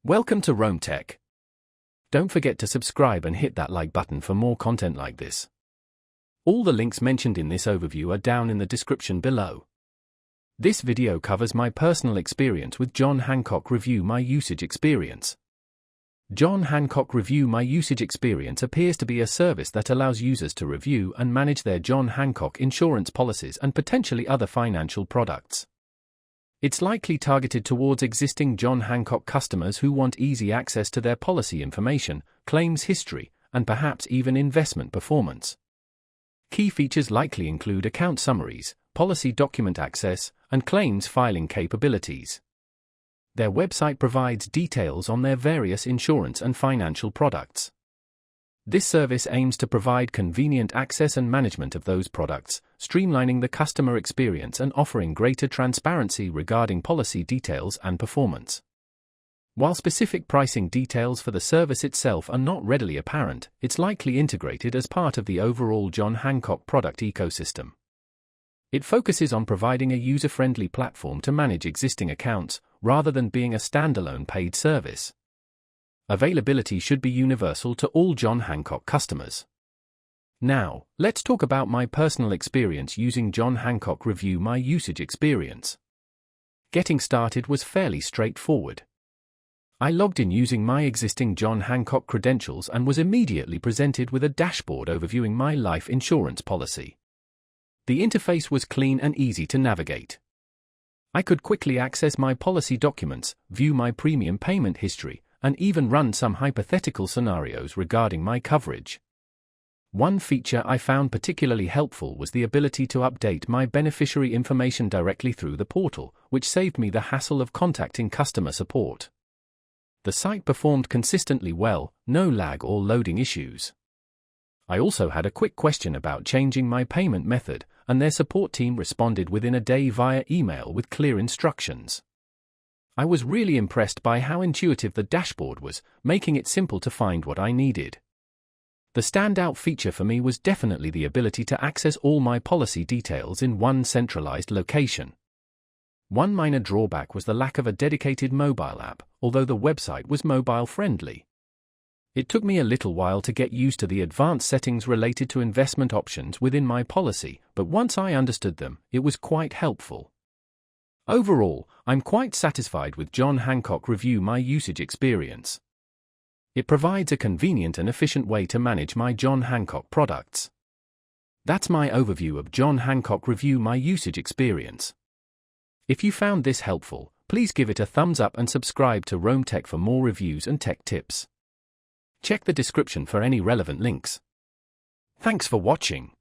Welcome to Rome Tech. Don't forget to subscribe and hit that like button for more content like this. All the links mentioned in this overview are down in the description below. This video covers my personal experience with John Hancock Review My Usage Experience. John Hancock Review My Usage Experience appears to be a service that allows users to review and manage their John Hancock insurance policies and potentially other financial products. It's likely targeted towards existing John Hancock customers who want easy access to their policy information, claims history, and perhaps even investment performance. Key features likely include account summaries, policy document access, and claims filing capabilities. Their website provides details on their various insurance and financial products. This service aims to provide convenient access and management of those products, streamlining the customer experience and offering greater transparency regarding policy details and performance. While specific pricing details for the service itself are not readily apparent, it's likely integrated as part of the overall John Hancock product ecosystem. It focuses on providing a user-friendly platform to manage existing accounts, rather than being a standalone paid service. Availability should be universal to all John Hancock customers. Now, let's talk about my personal experience using John Hancock Review My Usage Experience. Getting started was fairly straightforward. I logged in using my existing John Hancock credentials and was immediately presented with a dashboard overviewing my life insurance policy. The interface was clean and easy to navigate. I could quickly access my policy documents, view my premium payment history, and even run some hypothetical scenarios regarding my coverage. One feature I found particularly helpful was the ability to update my beneficiary information directly through the portal, which saved me the hassle of contacting customer support. The site performed consistently well, no lag or loading issues. I also had a quick question about changing my payment method, and their support team responded within a day via email with clear instructions. I was really impressed by how intuitive the dashboard was, making it simple to find what I needed. The standout feature for me was definitely the ability to access all my policy details in one centralized location. One minor drawback was the lack of a dedicated mobile app, although the website was mobile-friendly. It took me a little while to get used to the advanced settings related to investment options within my policy, but once I understood them, it was quite helpful. Overall, I'm quite satisfied with John Hancock Review My Usage Experience. It provides a convenient and efficient way to manage my John Hancock products. That's my overview of John Hancock Review My Usage Experience. If you found this helpful, please give it a thumbs up and subscribe to Rome Tech for more reviews and tech tips. Check the description for any relevant links. Thanks for watching.